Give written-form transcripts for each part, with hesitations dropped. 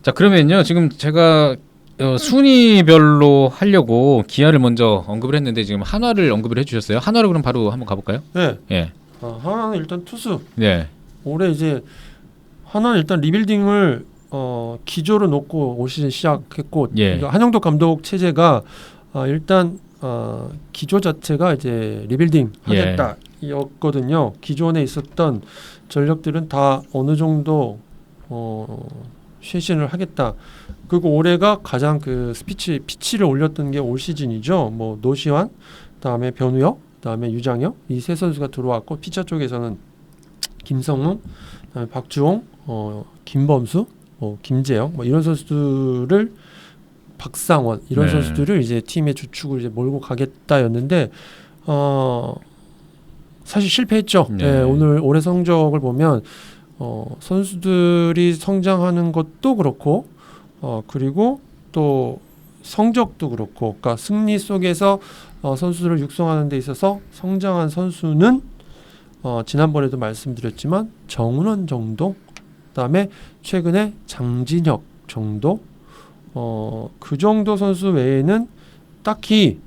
자, 그러면요. 지금 제가 순위별로 하려고 기아를 먼저 언급을 했는데 지금 한화를 언급을 해주셨어요. 한화로 그럼 바로 한번 가볼까요? 네. 예. 하나는 일단 투수. 네. 올해 이제 하나는 일단 리빌딩을 기조로 놓고 올 시즌 시작했고, 예. 그러니까 한영덕 감독 체제가 일단 기조 자체가 이제 리빌딩 하겠다였거든요. 기존에 있었던 전력들은 다 어느 정도 쇄신을 하겠다. 그리고 올해가 가장 그 피치를 올렸던 게 올 시즌이죠. 뭐 노시환, 그다음에 변우혁, 그다음에 유장혁 이 세 선수가 들어왔고 피차 쪽에서는 김성웅, 그다음에 박주홍, 김범수, 김재영 뭐 이런 선수들을 박상원 이런 네. 선수들을 이제 팀의 주축을 이제 몰고 가겠다였는데 사실 실패했죠. 네. 네, 오늘 올해 성적을 보면 선수들이 성장하는 것도 그렇고 그리고 또 성적도 그렇고, 그러니까 승리 속에서 선수들을 육성하는 데 있어서 성장한 선수는 지난번에도 말씀드렸지만 정은원 정도, 그다음에 최근에 장진혁 정도, 그 정도 선수 외에는 딱히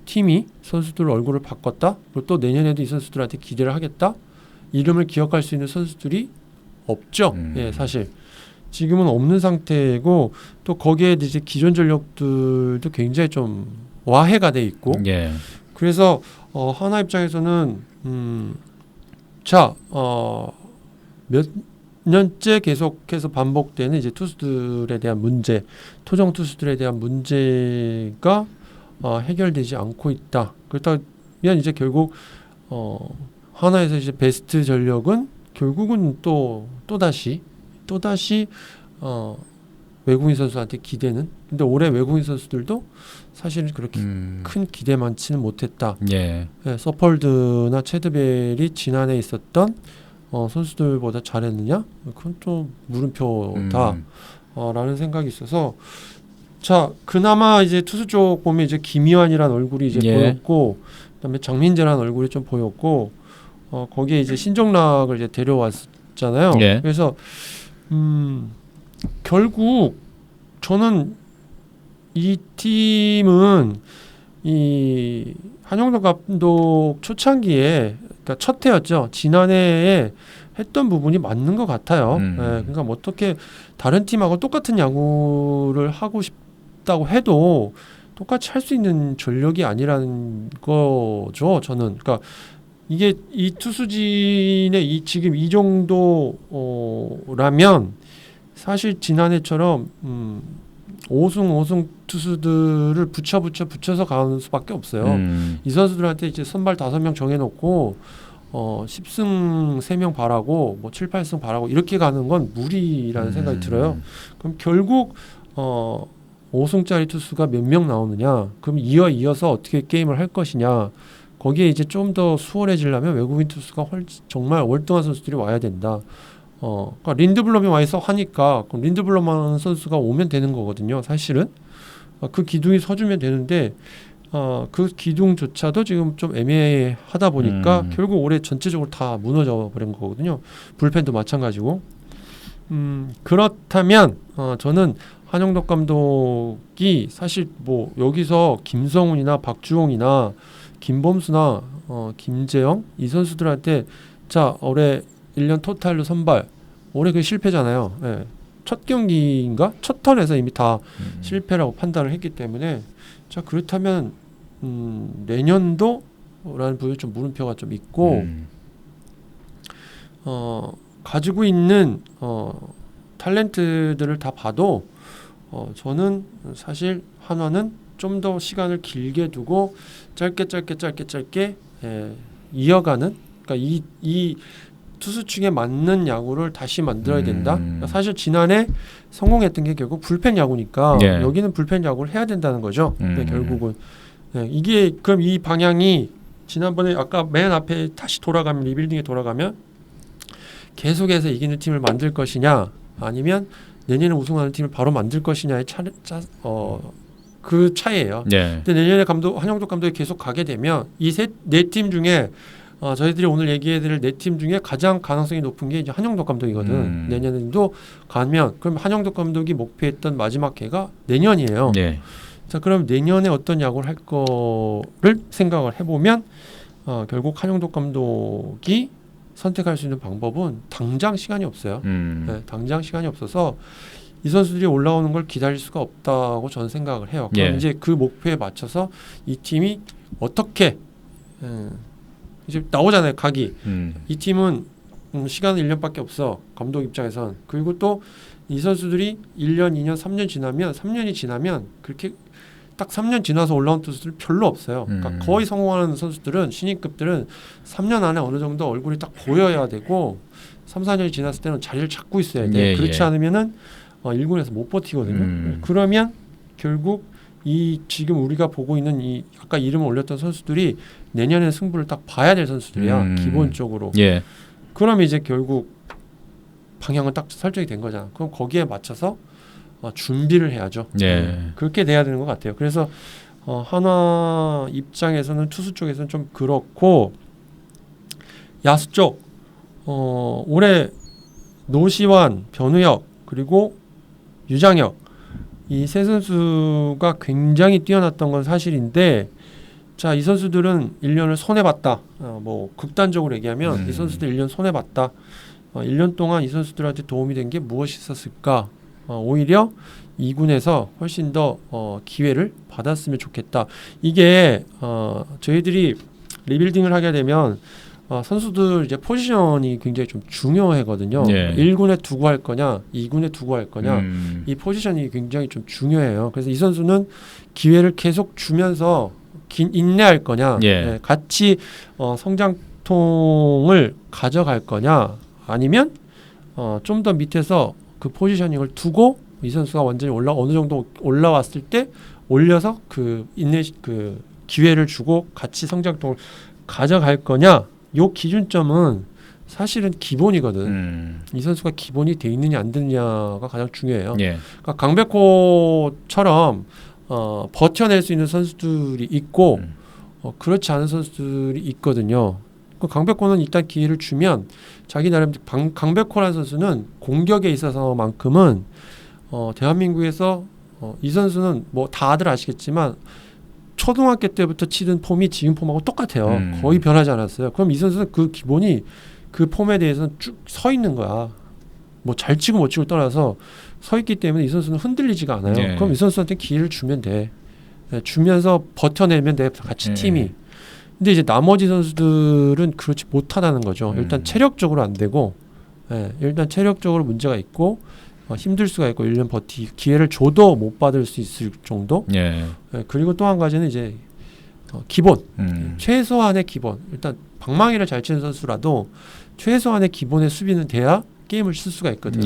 팀이 선수들 얼굴을 바꿨다, 그리고 또 내년에도 이 선수들한테 기대를 하겠다, 이름을 기억할 수 있는 선수들이 없죠. 예, 사실 지금은 없는 상태고, 또 거기에 이제 기존 전력들도 굉장히 좀 와해가 돼 있고, 예. 그래서 하나 입장에서는 몇 년째 계속해서 반복되는 이제 투수들에 대한 문제, 토종 투수들에 대한 문제가 해결되지 않고 있다. 그렇다면 이제 결국 하나에서 이제 베스트 전력은 결국은 또다시 외국인 선수한테 기대는, 근데 올해 외국인 선수들도 사실은 그렇게 큰 기대 많지는 못했다. 예. 네, 서펄드나 체드벨이 지난해 있었던 선수들보다 잘했느냐? 그건 또 물음표다. 라는 생각이 있어서, 자, 그나마 이제 투수 쪽 보면 이제 김희환이라는 얼굴이 이제 보였고, 그다음에 장민재라는 얼굴이 좀 보였고, 거기에 이제 신정락을 이제 데려왔잖아요. 예. 그래서 결국 저는 이 팀은 이 한영덕 감독 초창기에, 그러니까 첫 해였죠. 지난해에 했던 부분이 맞는 것 같아요. 예, 그러니까 뭐 어떻게 다른 팀하고 똑같은 야구를 하고 싶다고 해도 똑같이 할 수 있는 전력이 아니라는 거죠. 저는 그러니까 이게 이 투수진의 지금 이 정도라면 사실 지난해처럼 5승 투수들을 붙여서 가는 수밖에 없어요. 이 선수들한테 이제 선발 5명 정해놓고 10승 3명 바라고 뭐 7, 8승 바라고 이렇게 가는 건 무리라는 생각이 들어요. 그럼 결국 5승짜리 투수가 몇 명 나오느냐? 그럼 이어서 어떻게 게임을 할 것이냐? 거기에 이제 좀 더 수월해지려면 외국인 투수가 정말 월등한 선수들이 와야 된다. 그러니까 린드블럼이 와 있어 하니까 그럼 린드블럼 선수가 오면 되는 거거든요. 사실은 그 기둥이 서주면 되는데 그 기둥조차도 지금 좀 애매하다 보니까 결국 올해 전체적으로 다 무너져 버린 거거든요. 불펜도 마찬가지고. 그렇다면 저는 한영덕 감독이 사실 뭐 여기서 김성훈이나 박주홍이나 김범수나 김재영 이 선수들한테 자 올해 1년 토탈로 선발, 올해 그 실패잖아요. 예. 첫 경기인가 첫 턴에서 이미 다 실패라고 판단을 했기 때문에, 자 그렇다면 내년도라는 부분에 좀 물음표가 좀 있고, 가지고 있는 탤런트들을 다 봐도 저는 사실 한화는 좀 더 시간을 길게 두고 짧게 이어가는, 그러니까 이 투수층에 맞는 야구를 다시 만들어야 된다. 그러니까 사실 지난해 성공했던 게 결국 불펜 야구니까 여기는 불펜 야구를 해야 된다는 거죠. 결국은 이게 그럼 이 방향이 지난번에 아까 맨 앞에 다시 돌아가면 리빌딩에 돌아가면 계속해서 이기는 팀을 만들 것이냐, 아니면 내년에 우승하는 팀을 바로 만들 것이냐의 그 차이예요. 근데 내년에 한영덕 감독이 계속 가게 되면 이 네 팀 중에 저희들이 오늘 얘기해드릴 네 팀 중에 가장 가능성이 높은 게 이제 한영덕 감독이거든. 내년에도 가면 그럼 한영덕 감독이 목표했던 마지막 해가 내년이에요. 네. 자, 그럼 내년에 어떤 야구를 할 거를 생각을 해보면 결국 한영덕 감독이 선택할 수 있는 방법은 당장 시간이 없어요. 네, 당장 시간이 없어서 이 선수들이 올라오는 걸 기다릴 수가 없다고 저는 생각을 해요. 그럼 이제 그 목표에 맞춰서 이 팀이 어떻게 이제 나오잖아요. 각이. 이 팀은 시간은 1년밖에 없어. 감독 입장에선. 그리고 또 이 선수들이 1년, 2년, 3년 지나면 3년이 지나면 그렇게 딱 3년 지나서 올라온 투수들 별로 없어요. 그러니까 거의 성공하는 선수들은 신인급들은 3년 안에 어느 정도 얼굴이 딱 보여야 되고 3, 4년이 지났을 때는 자리를 찾고 있어야 돼. 그렇지 않으면은 1군에서 못 버티거든요. 그러면 결국 이 지금 우리가 보고 있는 이 아까 이름을 올렸던 선수들이 내년에 승부를 딱 봐야 될 선수들이야. 기본적으로. 그러면 이제 결국 방향은 딱 설정이 된 거잖아. 그럼 거기에 맞춰서 준비를 해야죠. 그렇게 돼야 되는 것 같아요. 그래서 한화 입장에서는 투수 쪽에서는 좀 그렇고 야수 쪽 올해 노시환, 변우혁 그리고 유장혁 이 세 선수가 굉장히 뛰어났던 건 사실인데 자, 이 선수들은 1년을 손해봤다. 뭐 극단적으로 얘기하면 이 선수들 1년 손해봤다. 1년 동안 이 선수들한테 도움이 된 게 무엇이 있었을까? 오히려 2군에서 훨씬 더 기회를 받았으면 좋겠다. 이게 저희들이 리빌딩을 하게 되면 선수들 이제 포지션이 굉장히 좀 중요하거든요. 1군에 두고 할 거냐, 2군에 두고 할 거냐, 이 포지션이 굉장히 좀 중요해요. 그래서 이 선수는 기회를 계속 주면서 인내할 거냐, 같이 성장통을 가져갈 거냐, 아니면 좀 더 밑에서 그 포지셔닝을 두고 이 선수가 완전히 어느 정도 올라왔을 때 올려서 그 기회를 주고 같이 성장통을 가져갈 거냐. 요 기준점은 사실은 기본이거든. 이 선수가 기본이 돼 있느냐 안 되느냐가 가장 중요해요. 그러니까 강백호처럼 버텨낼 수 있는 선수들이 있고 그렇지 않은 선수들이 있거든요. 강백호는 일단 기회를 주면 자기 나름 강백호라는 선수는 공격에 있어서만큼은 대한민국에서 이 선수는 뭐 다들 아시겠지만 초등학교 때부터 치던 폼이 지금 폼하고 똑같아요. 거의 변하지 않았어요. 그럼 이 선수는 그 기본이 그 폼에 대해서는 쭉 서 있는 거야. 뭐 잘 치고 못 치고 떠나서 서 있기 때문에 이 선수는 흔들리지가 않아요. 그럼 이 선수한테 기회를 주면 돼. 주면서 버텨내면 돼. 같이 팀이. 근데 이제 나머지 선수들은 그렇지 못하다는 거죠. 일단 체력적으로 안 되고, 일단 체력적으로 문제가 있고 힘들 수가 있고 1년 기회를 줘도 못 받을 수 있을 정도. 그리고 또 한 가지는 이제 기본, 최소한의 기본. 일단 방망이를 잘 치는 선수라도 최소한의 기본의 수비는 돼야 게임을 쓸 수가 있거든요.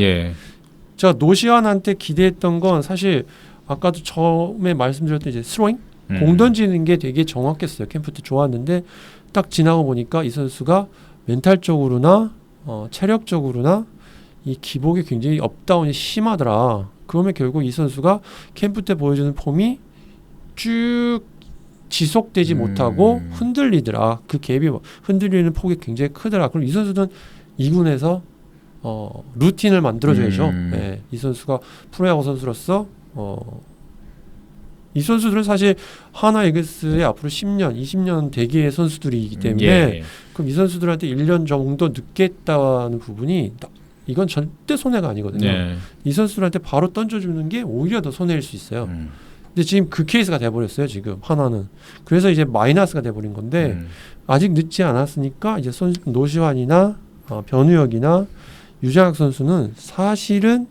제가 노시환한테 기대했던 건 사실 아까도 처음에 말씀드렸던 이제 스로잉, 공 던지는 게 되게 정확했어요. 캠프 때 좋았는데 딱 지나고 보니까 이 선수가 멘탈적으로나 체력적으로나 이 기복이 굉장히 업다운이 심하더라. 그러면 결국 이 선수가 캠프 때 보여주는 폼이 쭉 지속되지 못하고 흔들리더라. 그 갭이 흔들리는 폭이 굉장히 크더라. 그럼 이 선수는 2군에서 루틴을 만들어줘야죠. 이 선수가 프로야구 선수로서 이 선수들은 사실 하나 이글스의 앞으로 10년, 20년 대기의 선수들이기 때문에 그럼 이 선수들한테 1년 정도 늦게 했다는 부분이 이건 절대 손해가 아니거든요. 이 선수들한테 바로 던져주는 게 오히려 더 손해일 수 있어요. 근데 지금 그 케이스가 돼버렸어요. 지금 하나는. 그래서 이제 마이너스가 돼버린 건데 아직 늦지 않았으니까 이제 노시환이나 변우혁이나 유장혁 선수는 사실은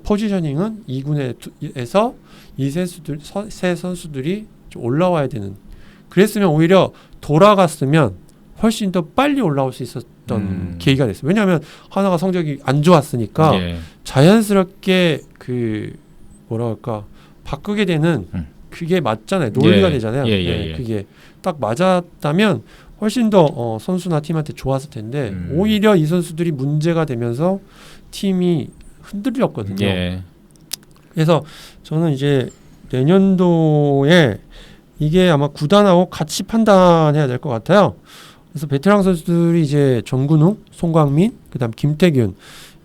포지셔닝은 2군에서 이 세 선수들이 좀 올라와야 되는. 그랬으면 오히려 돌아갔으면 훨씬 더 빨리 올라올 수 있었던 계기가 됐어요. 왜냐하면 하나가 성적이 안 좋았으니까 자연스럽게 그 뭐랄까 바꾸게 되는 그게 맞잖아요. 논리가 되잖아요. 그게 딱 맞았다면 훨씬 더 선수나 팀한테 좋았을 텐데 오히려 이 선수들이 문제가 되면서 팀이 흔들렸거든요. 그래서 저는 이제 내년도에 이게 아마 구단하고 같이 판단해야 될 것 같아요. 그래서 베테랑 선수들이 이제 정근웅, 송강민, 그다음 김태균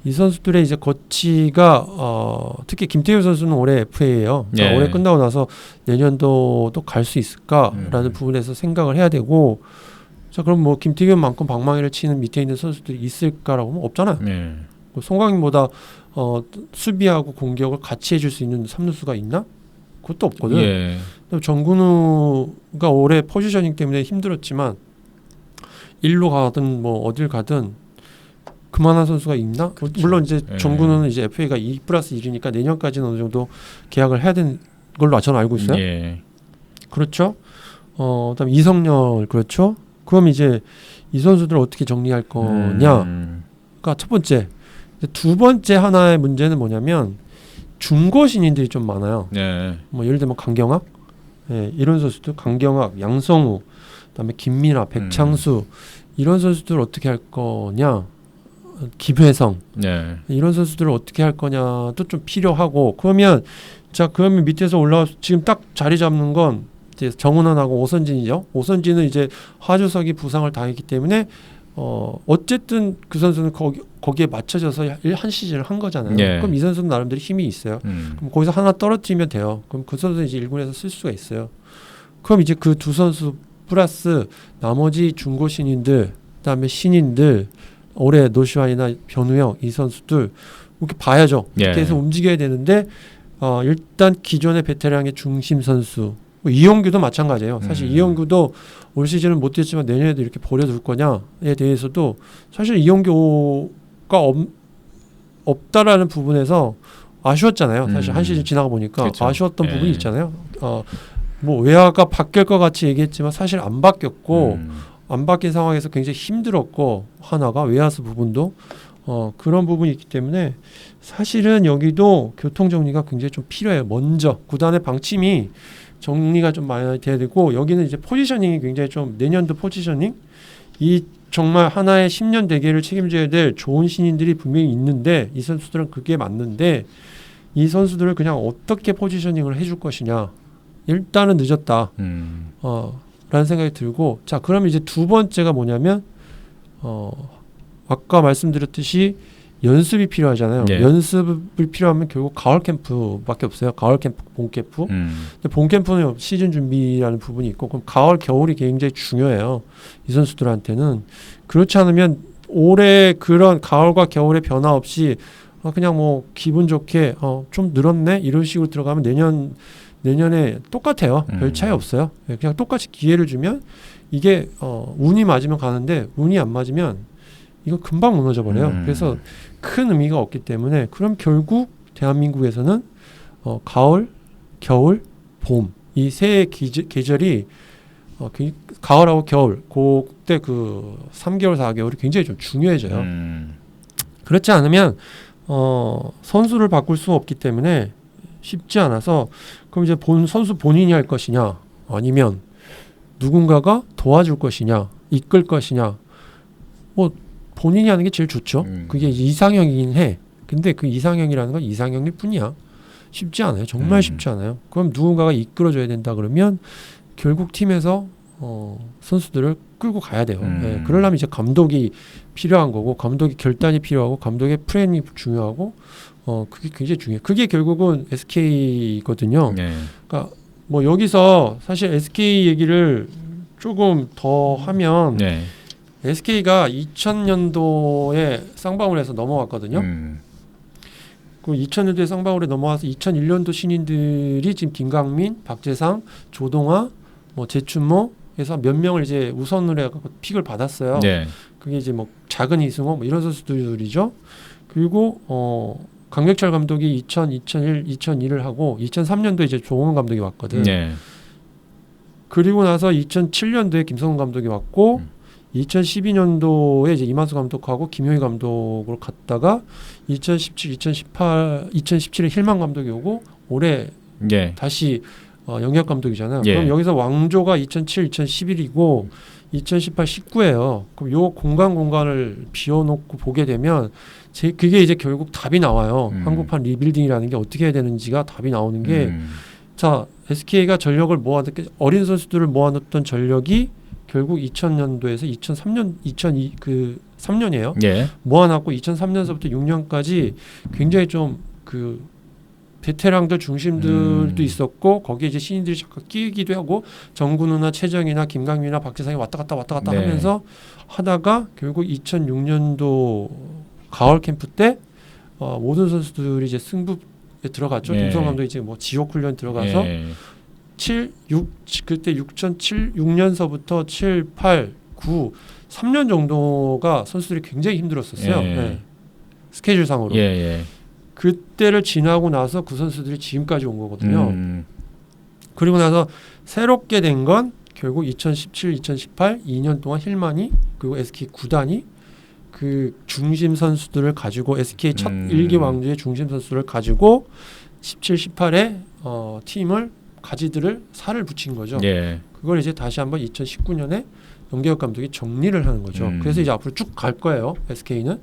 이 선수들의 이제 거치가 특히 김태균 선수는 올해 FA예요. 그러니까 예. 올해 끝나고 나서 내년도도 갈 수 있을까라는 부분에서 생각을 해야 되고, 자 그럼 뭐 김태균만큼 방망이를 치는 밑에 있는 선수들이 있을까라고 하면 없잖아요. 네. 송강민보다 수비하고 공격을 같이 해줄 수 있는 삼루수가 있나? 그것도 없거든. 예. 정근우가 올해 포지셔닝 때문에 힘들었지만 일로 가든 뭐 어딜 가든 그만한 선수가 있나? 그렇죠. 물론 이제 예. 정근우는 이제 FA가 2+1이니까 내년까지는 어느 정도 계약을 해야 되는 걸로 저는 알고 있어요. 예. 그렇죠. 그다음 이성열 그렇죠. 그럼 이제 이 선수들을 어떻게 정리할 거냐가 첫 번째. 두 번째 하나의 문제는 뭐냐면 중고 신인들이 좀 많아요. 네. 뭐 예를 들면 강경학, 이런 선수들, 강경학, 양성우, 그다음에 김민아, 백창수 이런 선수들을 어떻게 할 거냐, 김혜성 네. 이런 선수들을 어떻게 할 거냐도 좀 필요하고, 그러면 밑에서 올라와서 지금 딱 자리 잡는 건 이제 정은원하고 오선진이죠. 오선진은 이제 하주석이 부상을 당했기 때문에 어쨌든 그 선수는 거기에 맞춰져서 한 시즌을 한 거잖아요. 예. 그럼 이 선수는 나름대로 힘이 있어요. 그럼 거기서 하나 떨어뜨리면 돼요. 그럼 그 선수는 이제 1군에서 쓸 수가 있어요. 그럼 이제 그 두 선수 플러스 나머지 중고 신인들, 그다음에 신인들, 올해 노시환이나 변우영 이 선수들 이렇게 봐야죠. 이렇게 해서 움직여야 되는데 일단 기존의 베테랑의 중심 선수 이용규도 마찬가지예요. 사실 이용규도 올 시즌은 못했지만 내년에도 이렇게 버려둘 거냐에 대해서도 사실 이용규가 없다라는 부분에서 아쉬웠잖아요. 사실 한 시즌 지나가 보니까 그렇죠. 아쉬웠던 부분이 있잖아요. 뭐 외야가 바뀔 것 같이 얘기했지만 사실 안 바뀌었고 안 바뀐 상황에서 굉장히 힘들었고 하나가 외야수 부분도 그런 부분이 있기 때문에 사실은 여기도 교통 정리가 굉장히 좀 필요해요. 먼저 구단의 방침이 정리가 좀 많이 돼야 되고, 여기는 이제 포지셔닝이 굉장히 좀 내년도 포지셔닝 이 정말 하나의 10년 대계를 책임져야 될 좋은 신인들이 분명히 있는데 이 선수들은 그게 맞는데 이 선수들을 그냥 어떻게 포지셔닝을 해줄 것이냐, 일단은 늦었다 라는 생각이 들고, 자 그럼 이제 두 번째가 뭐냐면 아까 말씀드렸듯이 연습이 필요하잖아요. 예. 연습이 필요하면 결국 가을 캠프밖에 없어요. 가을 캠프, 봄 캠프. 근데 봄 캠프는 시즌 준비라는 부분이 있고, 그럼 가을, 겨울이 굉장히 중요해요. 이 선수들한테는. 그렇지 않으면 올해 그런 가을과 겨울의 변화 없이 그냥 뭐 기분 좋게 좀 늘었네 이런 식으로 들어가면 내년에 똑같아요. 별 차이 없어요. 그냥 똑같이 기회를 주면 이게 운이 맞으면 가는데 운이 안 맞으면 이거 금방 무너져 버려요. 그래서 큰 의미가 없기 때문에 그럼 결국 대한민국에서는 가을, 겨울, 봄 이 세 계절이 가을하고 겨울 그때 그 3개월, 4개월이 굉장히 좀 중요해져요. 그렇지 않으면 선수를 바꿀 수 없기 때문에 쉽지 않아서, 그럼 이제 선수 본인이 할 것이냐 아니면 누군가가 도와줄 것이냐 이끌 것이냐, 뭐 본인이 하는 게 제일 좋죠. 그게 이상형이긴 해. 근데 그 이상형이라는 건 이상형일 뿐이야. 쉽지 않아요. 정말 쉽지 않아요. 그럼 누군가가 이끌어줘야 된다 그러면 결국 팀에서 선수들을 끌고 가야 돼요. 그러려면 이제 감독이 필요한 거고, 감독이 결단이 필요하고, 감독의 플랜이 중요하고, 그게 굉장히 중요해요. 그게 결국은 SK거든요. 그러니까 뭐 여기서 사실 SK 얘기를 조금 더 하면 SK가 2000년도에 쌍방울에서 넘어왔거든요. 그 2000년도에 쌍방울에 넘어와서 2001년도 신인들이 지금 김강민, 박재상, 조동아, 뭐 제춘모 해서 몇 명을 이제 우선으로 해갖고 픽을 받았어요. 그게 이제 뭐 작은 이승호 뭐 이런 선수들이죠. 그리고 강백철 감독이 2001, 2002를 하고 2003년도에 이제 조홍원 감독이 왔거든. 그리고 나서 2007년도에 김성훈 감독이 왔고 2012년도에 이제 이만수 감독하고 김효희 감독으로 갔다가 2017, 2018, 2017에 힐만 감독이 오고 올해 다시 영혁 감독이잖아요. 그럼 여기서 왕조가 2007, 2011이고 2018, 19예요. 그럼 요 공간을 비워놓고 보게 되면 그게 이제 결국 답이 나와요. 한국판 리빌딩이라는 게 어떻게 해야 되는지가 답이 나오는 게, 자 SK가 전력을 어린 선수들을 모아놓던 전력이 결국 2000년도에서 2003년 3년이에요. 예. 모아놨고 2003년서부터 6년까지 굉장히 좀 그 베테랑들 중심들도 있었고 거기에 이제 신인들이 잠깐 끼기도 하고 정근우나 최정이나 김강민이나 박지성이 왔다 갔다 네. 하면서 하다가 결국 2006년도 가을 캠프 때 모든 선수들이 이제 승부에 들어갔죠. 네. 김성 감독이 이제 뭐 지옥 훈련 들어가서 예. 그때 6년서부터 7, 8, 9, 3년 정도가 선수들이 굉장히 힘들었었어요. 예. 네. 스케줄상으로. 예. 예. 그때를 지나고 나서 그 선수들이 지금까지 온 거거든요. 그리고 나서 새롭게 된 건 결국 2017, 2018 2년 동안 힐만이 그리고 SK 구단이 그 중심 선수들을 가지고 SK 첫 일기 왕조의 중심 선수를 가지고 17, 18에 팀을 가지들을 살을 붙인 거죠. 예. 그걸 이제 다시 한번 2019년에 염계혁 감독이 정리를 하는 거죠. 그래서 이제 앞으로 쭉 갈 거예요. SK는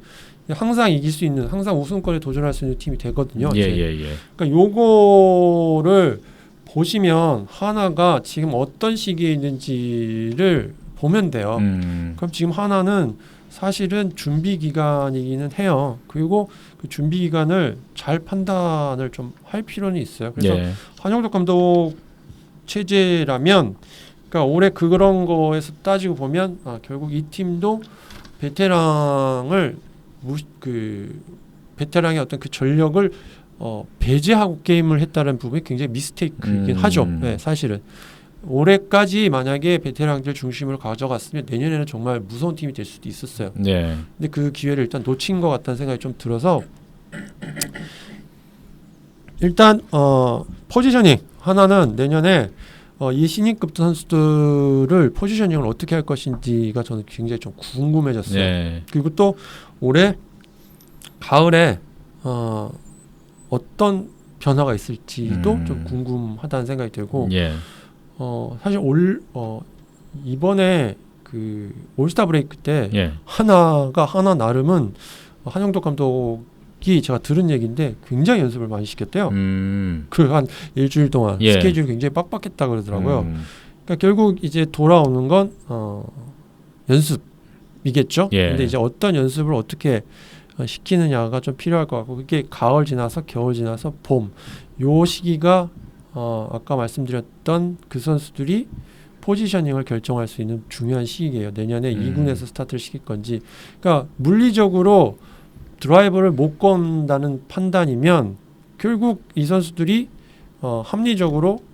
항상 이길 수 있는, 항상 우승권에 도전할 수 있는 팀이 되거든요. 예. 이제. 예. 예. 그러니까 요거를 보시면 하나가 지금 어떤 시기에 있는지를 보면 돼요. 그럼 지금 하나는 사실은 준비 기간이기는 해요. 그리고 그 준비 기간을 잘 판단을 좀 할 필요는 있어요. 그래서 예. 한영덕 감독 체제라면, 그러니까 올해 그런 거에서 따지고 보면 결국 이 팀도 베테랑을 베테랑의 어떤 그 전력을 배제하고 게임을 했다는 부분이 굉장히 미스테이크이긴 하죠. 네, 사실은 올해까지 만약에 베테랑들 중심을 가져갔으면 내년에는 정말 무서운 팀이 될 수도 있었어요. 예. 근데 그 기회를 일단 놓친 것 같다는 생각이 좀 들어서 일단 포지셔닝 하나는 내년에 이 신인급 선수들을 포지셔닝을 어떻게 할 것인지가 저는 굉장히 좀 궁금해졌어요. 예. 그리고 또 올해 가을에 어떤 변화가 있을지도 좀 궁금하다는 생각이 들고 예. 사실 이번에 그 올스타 브레이크 때 예. 하나 나름은 한영덕 감독이 제가 들은 얘기인데 굉장히 연습을 많이 시켰대요. 그 한 일주일 동안 예. 스케줄이 굉장히 빡빡했다 그러더라고요. 그러니까 결국 이제 돌아오는 건 연습이겠죠. 예. 근데 이제 어떤 연습을 어떻게 시키느냐가 좀 필요할 것 같고, 그게 가을 지나서 겨울 지나서 봄, 요 시기가 아까 말씀드렸던 그 선수들이 포지셔닝을 결정할 수 있는 중요한 시기예요. 내년에 2군에서 스타트를 시킬 건지. 그러니까 물리적으로 드라이버를 못 건다는 판단이면 결국 이 선수들이 합리적으로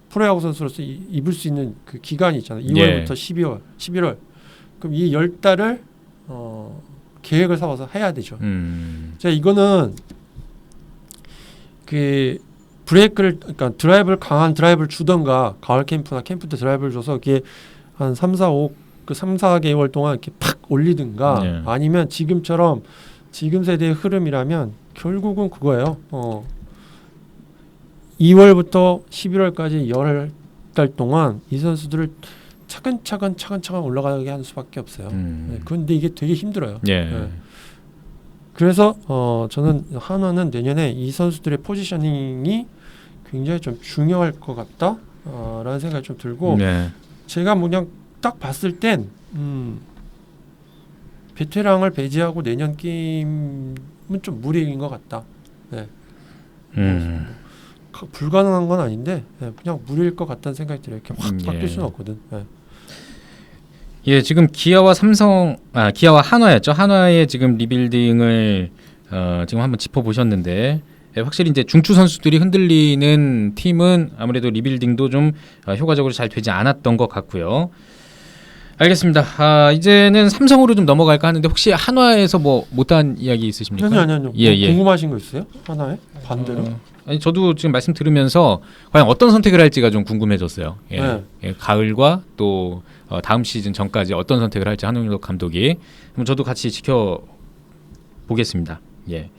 프로야구 선수로서 입을 수 있는 그 기간이 있잖아요. 2월부터 12월, 11월. 그럼 이 10달을 계획을 세워서 해야 되죠. 자, 이거는 그 브레이크를, 그러니까 강한 드라이브를 주던가, 가을 캠프나 캠프 때 드라이브를 줘서 이게 한 3, 4개월 동안 이렇게 팍 올리든가, 네. 아니면 지금처럼 지금 세대의 흐름이라면 결국은 그거예요. 2월부터 11월까지 10달 동안 이 선수들을 차근차근 올라가게 하는 수밖에 없어요. 네, 그런데 이게 되게 힘들어요. 예. 네. 그래서 저는 한화는 내년에 이 선수들의 포지셔닝이 굉장히 좀 중요할 것 같다 라는 생각이 좀 들고, 네. 제가 그냥 딱 봤을 땐 베테랑을 배제하고 내년 게임은 좀 무리인 것 같다. 네. 불가능한 건 아닌데 그냥 무리일 것 같다는 생각이 들어요. 이렇게 확 바뀔 수는 없거든. 네. 예, 지금 기아와 한화였죠. 한화의 지금 리빌딩을 지금 한번 짚어보셨는데, 확실히 이제 중추 선수들이 흔들리는 팀은 아무래도 리빌딩도 좀 효과적으로 잘 되지 않았던 것 같고요. 알겠습니다. 이제는 삼성으로 좀 넘어갈까 하는데, 혹시 한화에서 뭐 못한 이야기 있으십니까? 아니요. 예. 궁금하신 거 있어요? 하나에 반대로? 아니, 저도 지금 말씀 들으면서 과연 어떤 선택을 할지가 좀 궁금해졌어요. 예. 네. 예, 가을과 또 다음 시즌 전까지 어떤 선택을 할지 한웅덕 감독이. 그럼 저도 같이 지켜보겠습니다. 예.